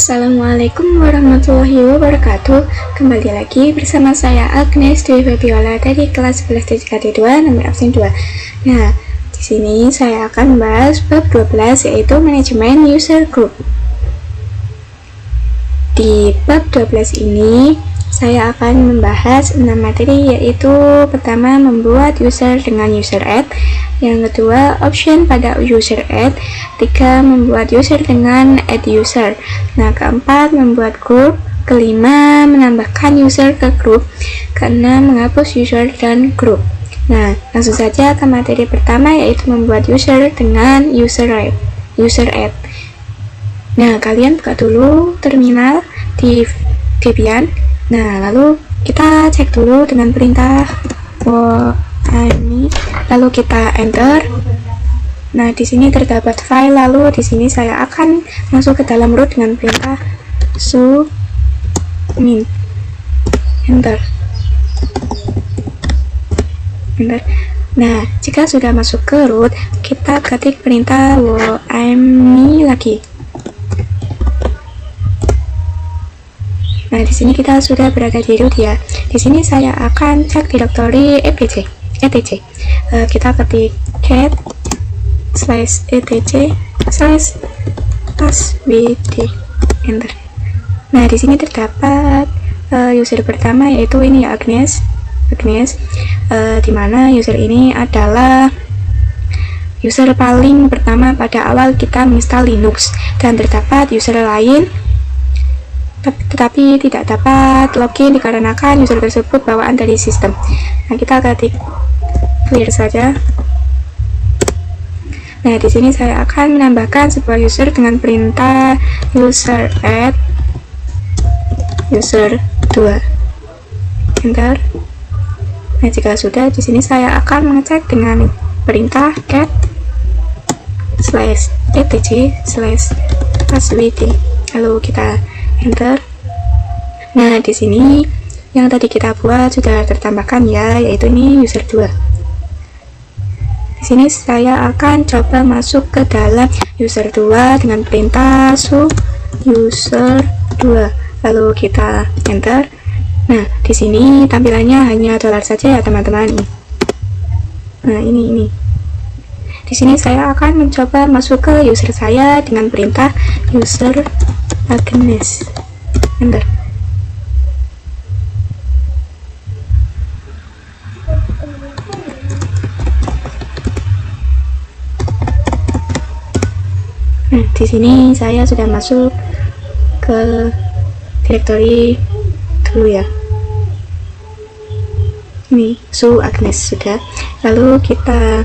Assalamualaikum warahmatullahi wabarakatuh. Kembali lagi bersama saya Agnes Dwi Febiola dari kelas 11 DJKT 2 nomor absen 2. Nah, di sini saya akan membahas bab 12 yaitu manajemen user group. Di bab 12 ini saya akan membahas 6 materi, yaitu pertama membuat user dengan user add, yang kedua option pada user add, tiga membuat user dengan add user, nah keempat membuat group, kelima menambahkan user ke group, keenam menghapus user dan group. Nah, langsung saja ke materi pertama, yaitu membuat user dengan user add. Nah, kalian buka dulu terminal di Debian. Nah, lalu kita cek dulu dengan perintah ini, lalu kita enter. Nah, di sini terdapat file, lalu di sini saya akan masuk ke dalam root dengan perintah min enter. Nah, jika sudah masuk ke root, kita ketik perintah ini lagi. Nah, di sini kita sudah berada di root ya. Di sini saya akan cek directory etc. Kita ketik cat /etc/passwd enter. Nah, di sini terdapat user pertama, yaitu ini ya, Agnes. Dimana user ini adalah user paling pertama pada awal kita menginstal Linux, dan terdapat user lain tetapi tidak dapat login dikarenakan user tersebut bawaan dari sistem. Nah, kita ketik clear saja. Nah, di sini saya akan menambahkan sebuah user dengan perintah user add user 2 enter. Nah, jika sudah, di sini saya akan mengecek dengan perintah cat /etc/passwd, lalu kita enter. Nah, di sini yang tadi kita buat sudah tertambahkan ya, yaitu ini user 2. Di sini saya akan coba masuk ke dalam user 2 dengan perintah user 2, lalu kita enter. Nah, di sini tampilannya hanya $ saja ya, teman-teman. Nah, ini. Di sini saya akan mencoba masuk ke user saya dengan perintah user Agnes enter. Nah, di sini saya sudah masuk ke directory dulu ya. Ini Agnes sudah. Lalu kita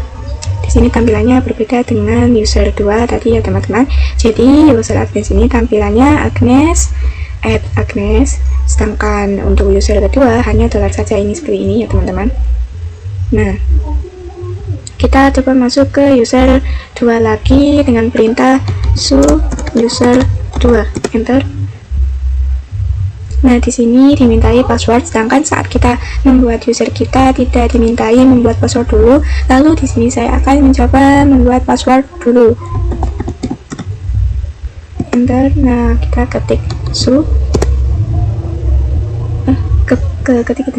di sini tampilannya berbeda dengan user 2 tadi ya, teman-teman. Jadi user Agnes ini tampilannya Agnes, add Agnes, sedangkan untuk user kedua hanya $ saja, ini seperti ini ya, teman-teman. Nah, kita coba masuk ke user 2 lagi dengan perintah user 2 enter. Nah, di sini dimintai password, sedangkan saat kita membuat user kita tidak dimintai membuat password dulu. Lalu di sini saya akan mencoba membuat password dulu. Enter. Nah, kita ketik ketik itu.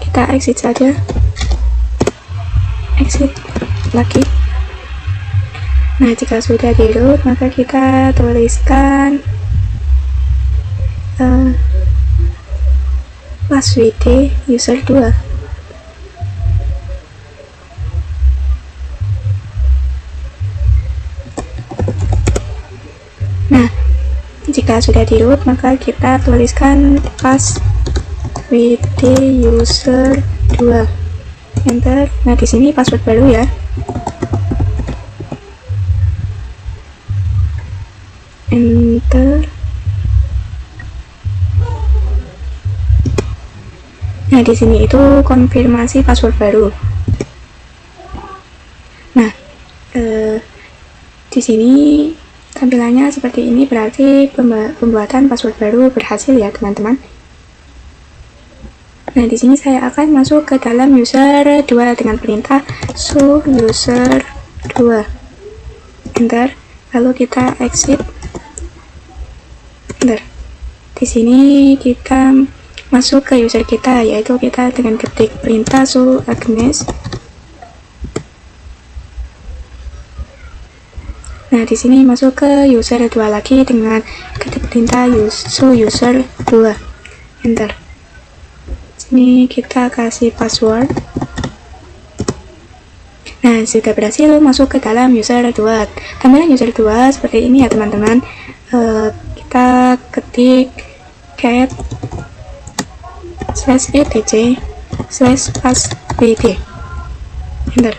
Kita exit saja. Exit lagi. Nah, jika sudah di root, maka kita tuliskan passwd user 2. Nah, jika sudah di root, maka kita tuliskan passwd user 2 enter. Nah, di sini password baru ya. Enter. Nah, di sini itu konfirmasi password baru. Nah, di sini tampilannya seperti ini, berarti pembuatan password baru berhasil ya, teman-teman. Nah, di sini saya akan masuk ke dalam user 2 dengan perintah user 2, enter. Lalu kita exit, enter. Di sini kita masuk ke user kita, yaitu kita dengan ketik perintah su Agnes. Nah, di sini masuk ke user 2 lagi dengan ketik perintah su user 2, enter. Sini kita kasih password. Nah, sudah berhasil masuk ke dalam user 2. Tampilan user 2 seperti ini ya teman-teman. Kita ketik cat /etc/passwd, enter.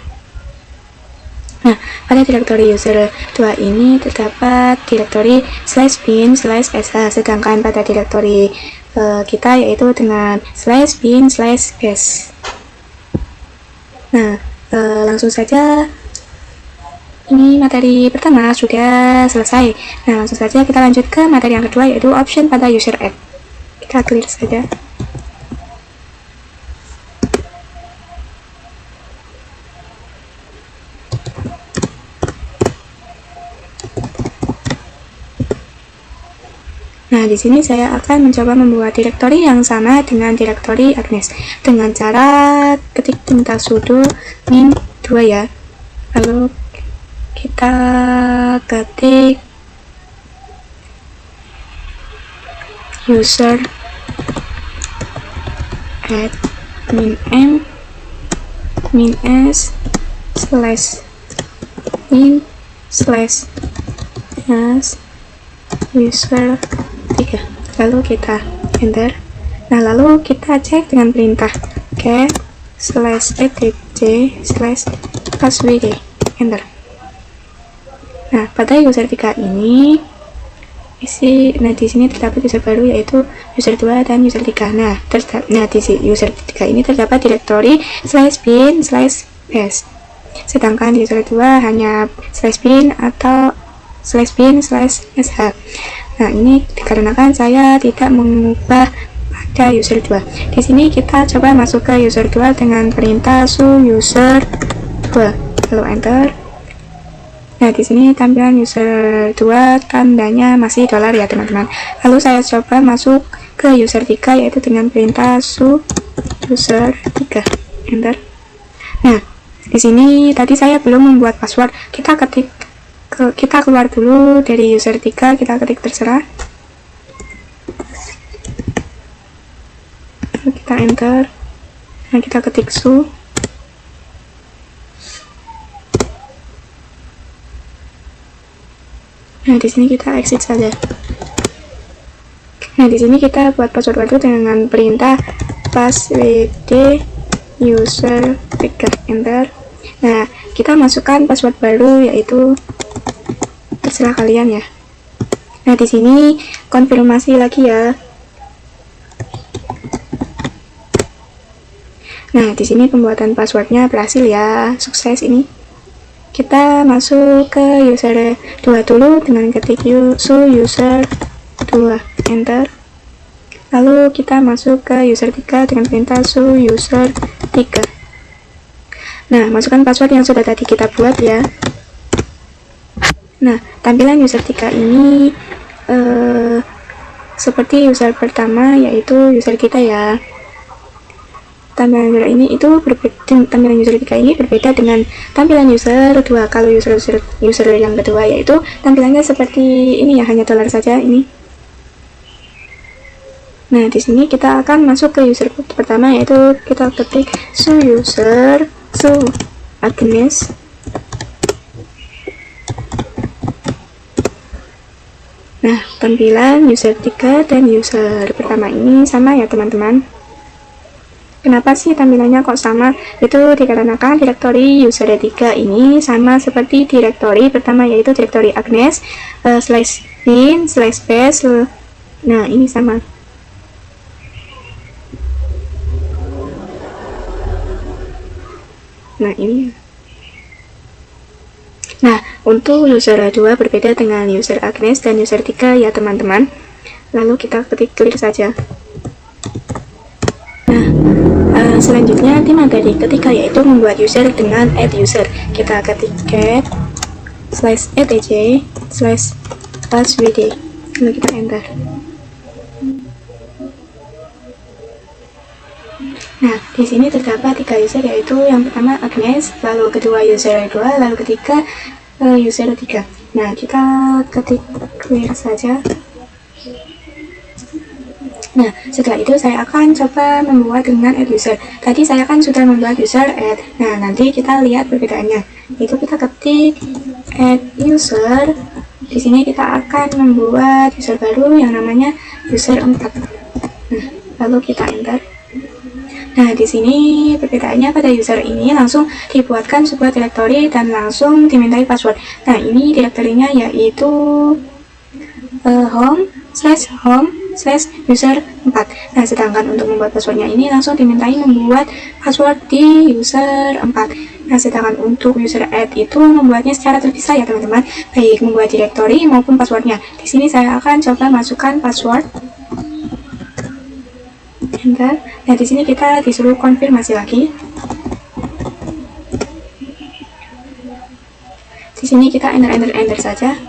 Nah, pada direktori user 2 ini terdapat direktori /bin/sh, sedangkan pada direktori kita yaitu dengan /bin/bash. Nah, langsung saja, ini materi pertama sudah selesai. Nah, langsung saja kita lanjut ke materi yang kedua, yaitu option pada user add. Kita clear saja. Nah, di sini saya akan mencoba membuat direktori yang sama dengan direktori Agnes dengan cara ketik perintah sudo min 2 ya. Lalu kita ketik user add min m min s slash min slash s user 3, lalu kita enter. Nah, lalu kita cek dengan perintah cat /etc/passwd, enter. Nah, pada user 3 ini nah di sini terdapat user baru yaitu user 2 dan user 3. Nah, di user 3 ini terdapat direktori /bin/bash, sedangkan di user 2 hanya /bin atau /bin/sh. Nah, ini dikarenakan saya tidak mengubah pada user 2. Di sini kita coba masuk ke user 2 dengan perintah su user 2, lalu enter. Nah, di sini tampilan user 2 tandanya masih dolar ya teman-teman. Lalu saya coba masuk ke user 3 yaitu dengan perintah su user 3, enter. Nah, di sini tadi saya belum membuat password. Kita keluar dulu dari user 3, kita ketik terserah, lalu kita enter. Nah, kita ketik su. Nah, di sini kita exit saja. Nah, di sini kita buat password baru dengan perintah passwd user 3, enter. Nah, kita masukkan password baru yaitu terserah kalian ya. Nah, di sini konfirmasi lagi ya. Nah, di sini pembuatan passwordnya berhasil ya, sukses ini. Kita masuk ke user 2 dulu dengan ketik su user 2, enter. Lalu kita masuk ke user 3 dengan perintah su user 3. Nah, masukkan password yang sudah tadi kita buat ya. Nah, tampilan user 3 ini seperti user pertama yaitu user kita ya. Tampilan user ini tampilan user 3 ini berbeda dengan tampilan user 2. Kalau user yang kedua yaitu tampilannya seperti ini ya, hanya dolar saja ini. Nah, di sini kita akan masuk ke user pertama yaitu kita ketik su Agnes. Nah, tampilan user 3 dan user pertama ini sama ya teman-teman. Kenapa sih tampilannya kok sama? Itu dikarenakan direktori user 3 ini sama seperti direktori pertama yaitu direktori Agnes /bin/bash. Nah, ini sama. Nah, ini. Nah, untuk user 2 berbeda dengan user Agnes dan user 3 ya teman-teman. Lalu kita ketik clear saja. Nah, Selanjutnya di materi ketiga yaitu membuat user dengan add user. Kita ketik cat /add /passwd, lalu kita enter. Nah, di sini terdapat 3 user, yaitu yang pertama Agnes, lalu kedua user 2, lalu ketiga user 3. Nah, kita ketik clear saja. Nah, setelah itu saya akan coba membuat dengan add user. Tadi saya kan sudah membuat user add. Nah, nanti kita lihat perbedaannya. Itu kita ketik add user. Di sini kita akan membuat user baru yang namanya user 4. Nah, lalu kita enter. Nah, di sini perbedaannya pada user ini langsung dibuatkan sebuah direktori dan langsung dimintai password. Nah, ini direktorinya yaitu home/user 4. Nah, sedangkan untuk membuat passwordnya ini langsung dimintai membuat password di user 4. Nah, sedangkan untuk user add itu membuatnya secara terpisah ya teman-teman, baik membuat direktori maupun passwordnya. Di sini saya akan coba masukkan password. Enter. Nah, di sini kita disuruh konfirmasi lagi. Di sini kita enter saja.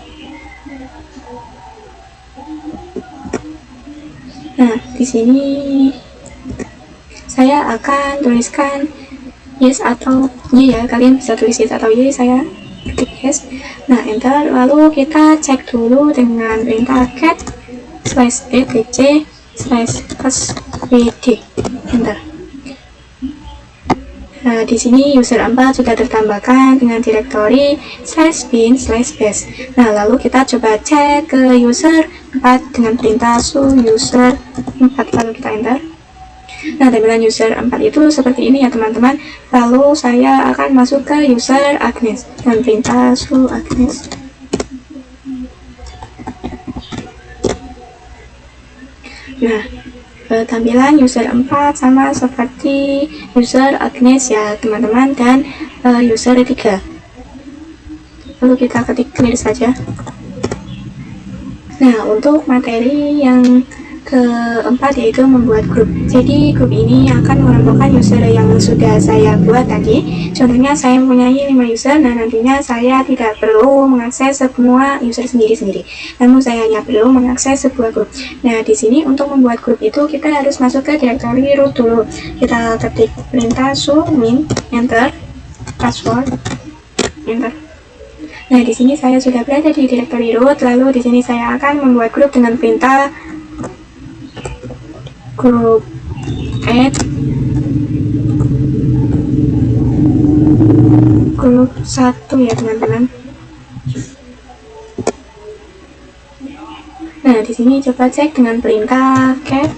Nah, di sini saya akan tuliskan yes atau y ya. Kalian bisa tulis yes atau y, saya ketik yes. Nah, enter. Lalu kita cek dulu dengan perintah cat /etc /passwd, enter. Nah, di sini user 4 sudah tertambahkan dengan direktori /bin/bash. Nah, lalu kita coba cek ke user 4 dengan perintah user 4, lalu kita enter. Nah, tampilan user 4 itu seperti ini ya teman-teman. Lalu saya akan masuk ke user Agnes dengan perintah Agnes. Nah, tampilan user 4 sama seperti user Agnes ya teman-teman, dan user 3. Lalu kita ketik clear saja. Nah, untuk materi yang keempat yaitu membuat grup. Jadi grup ini akan mengumpulkan user yang sudah saya buat tadi. Contohnya saya mempunyai 5 user. Nah, nantinya saya tidak perlu mengakses semua user sendiri-sendiri, namun saya hanya perlu mengakses sebuah grup. Nah, di sini untuk membuat grup itu kita harus masuk ke direktori root dulu. Kita ketik perintah min, enter, password, enter. Nah, di sini saya sudah berada di direktori root. Lalu di sini saya akan membuat grup dengan perintah group add group 1 ya teman-teman. Nah, di sini coba cek dengan perintah cat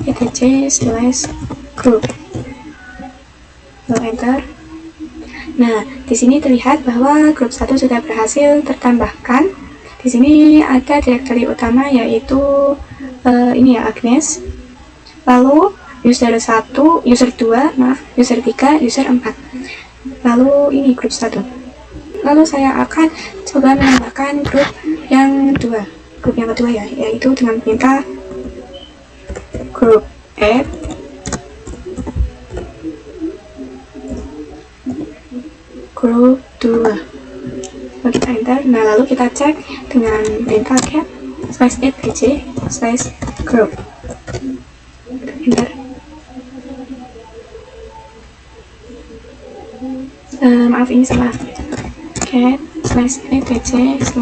/etc/group, lalu enter. Nah, di sini terlihat bahwa grup 1 sudah berhasil tertambahkan. Di sini ada direktori utama yaitu ini ya Agnes. Lalu user 1, user 2, user 3, user 4. Lalu ini grup 1. Lalu saya akan coba menambahkan grup yang kedua. Grup yang kedua ya, yaitu dengan perintah group add group 2, lalu kita enter. Nah, lalu kita cek dengan perintah cat /etc/group, enter. Maaf, ini salah, cat /etc/.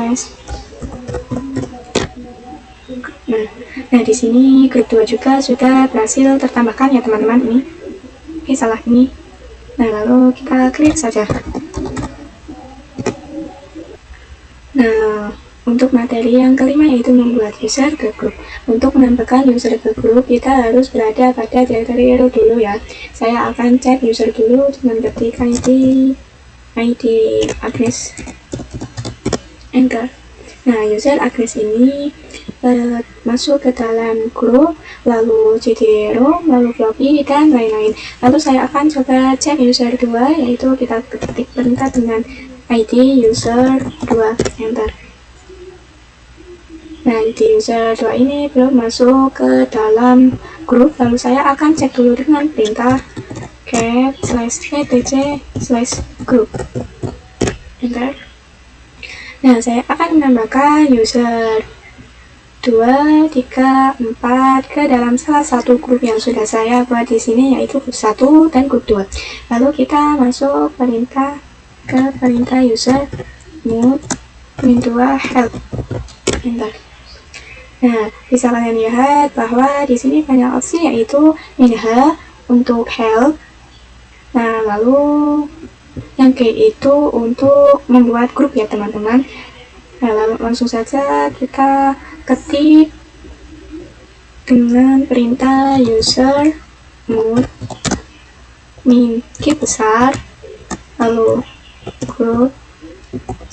Nah, di sini grup 2 juga sudah berhasil tertambahkan ya teman-teman. Ini salah ini. Nah, lalu kita klik saja. Nah, untuk materi yang kelima yaitu membuat user ke grup. Untuk menambahkan user ke grup, kita harus berada pada direktori root dulu ya. Saya akan cek user dulu dengan ketik ID Agnes, enter. Nah, user Agnes ini masuk ke dalam grup, lalu CD-ROM, lalu floppy, dan lain-lain. Lalu saya akan coba cek user 2, yaitu kita ketik perintah dengan ID user 2, enter. Nah, di user 2 ini belum masuk ke dalam grup, lalu saya akan cek dulu dengan perintah cat /etc /group. Enter. Nah, saya akan menambahkan user 2, 3, 4 ke dalam salah satu grup yang sudah saya buat di sini, yaitu grup 1 dan grup 2. Lalu kita masuk perintah ke perintah user mode min2 help. Enter. Nah, bisa kalian lihat bahwa di sini banyak opsi, yaitu min h untuk help. Nah, lalu yang G itu untuk membuat grup ya teman-teman. Nah, lalu langsung saja kita ketik dengan perintah user mode min G besar, lalu grup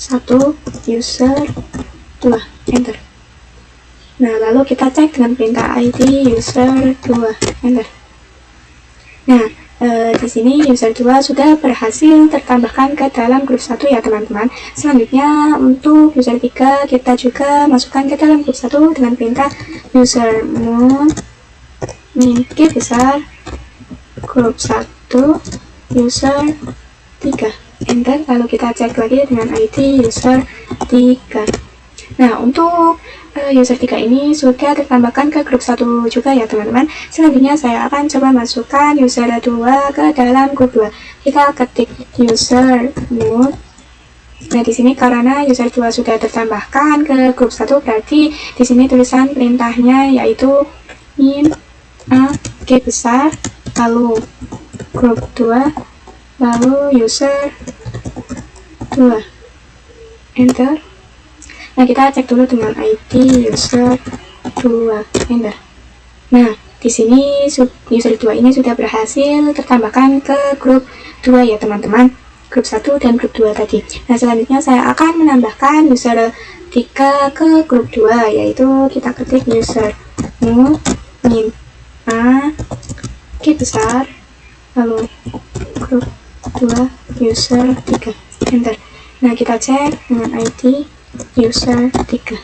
1 user 2, enter. Nah, lalu kita cek dengan perintah id user 2, enter. Nah, di sini user 2 sudah berhasil tertambahkan ke dalam grup 1 ya teman-teman. Selanjutnya untuk user 3 kita juga masukkan ke dalam grup 1 dengan perintah user mode min G besar grup 1 user 3, enter. Lalu kita cek lagi dengan id user 3. Nah, untuk user 3 ini sudah ditambahkan ke grup 1 juga ya teman-teman. Selanjutnya saya akan coba masukkan user 2 ke dalam grup 2. Kita ketik user mode. Nah, di sini karena user 2 sudah ditambahkan ke grup 1, berarti di sini tulisan perintahnya yaitu min a G besar, lalu grup 2, lalu user 2, enter. Nah, kita cek dulu dengan ID user 2, enter. Nah, di sini user 2 ini sudah berhasil tertambahkan ke grup 2 ya teman-teman, grup 1 dan grup 2 tadi. Nah, selanjutnya saya akan menambahkan user 3 ke grup 2, yaitu kita ketik user mode min a G besar, lalu grup 2 user 3, enter. Nah, kita cek dengan ID user 3.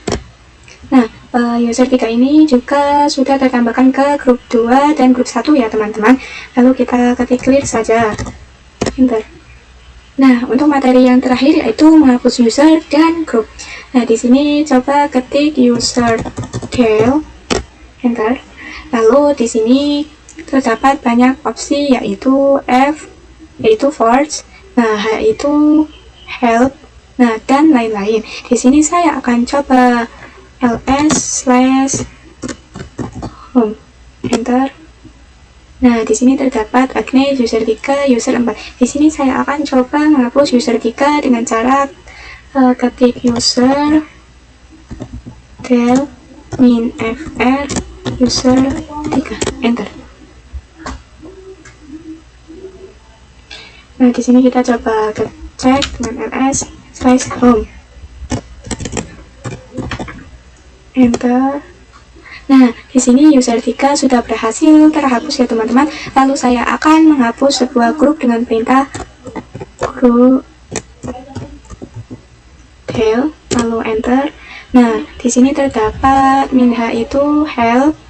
Nah, user 3 ini juga sudah ditambahkan ke grup 2 dan grup 1 ya teman-teman. Lalu kita ketik clear saja, enter. Nah, untuk materi yang terakhir yaitu menghapus user dan grup. Nah, di sini coba ketik user del, enter. Lalu di sini terdapat banyak opsi, yaitu F yaitu force, nah H itu help, nah dan lain-lain. Di sini saya akan coba ls/home, enter. Nah, di sini terdapat Agnes user 3, user 4. Di sini saya akan coba menghapus user 3 dengan cara ketik user del min fr user 3, enter. Nah, di sini kita coba cek dengan ls/home, enter. Nah, di sini user 3 sudah berhasil terhapus ya teman-teman. Lalu saya akan menghapus sebuah grup dengan perintah group del, lalu enter. Nah, di sini terdapat min h itu help,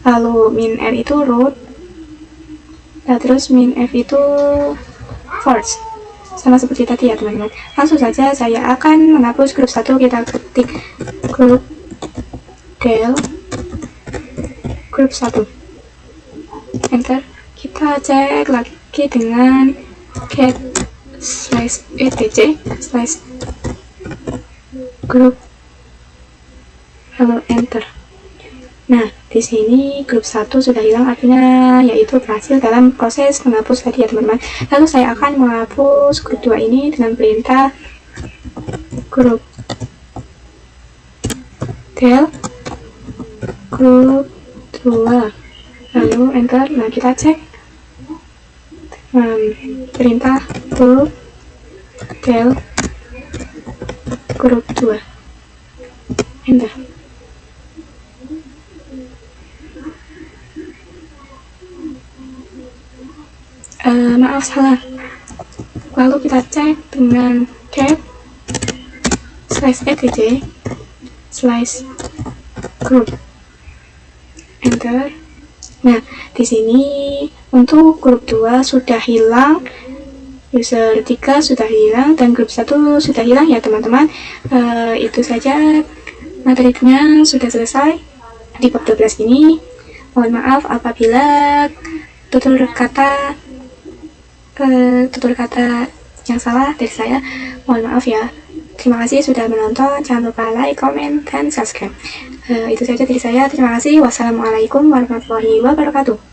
lalu min r itu root, nah terus min f itu force, sama seperti tadi ya teman-teman. Langsung saja saya akan menghapus grup 1. Kita ketik grup del grup 1, enter. Kita cek lagi dengan cat /etc /group, lalu enter. Nah, di sini grup 1 sudah hilang, artinya yaitu berhasil dalam proses menghapus tadi ya teman-teman. Lalu saya akan menghapus grup 2 ini dengan perintah grup del grup 2, lalu enter. Nah, kita cek perintah grup del grup 2, enter. Maaf salah. Lalu kita cek dengan cat /etc slice group, enter. Nah, di sini untuk grup 2 sudah hilang, user 3 sudah hilang, dan grup 1 sudah hilang ya teman-teman. Itu saja materinya, sudah selesai di bab 12 ini. Mohon maaf apabila tutur kata yang salah dari saya, mohon maaf ya. Terima kasih sudah menonton, jangan lupa like, comment, dan subscribe. Itu saja dari saya, terima kasih. Wassalamualaikum warahmatullahi wabarakatuh.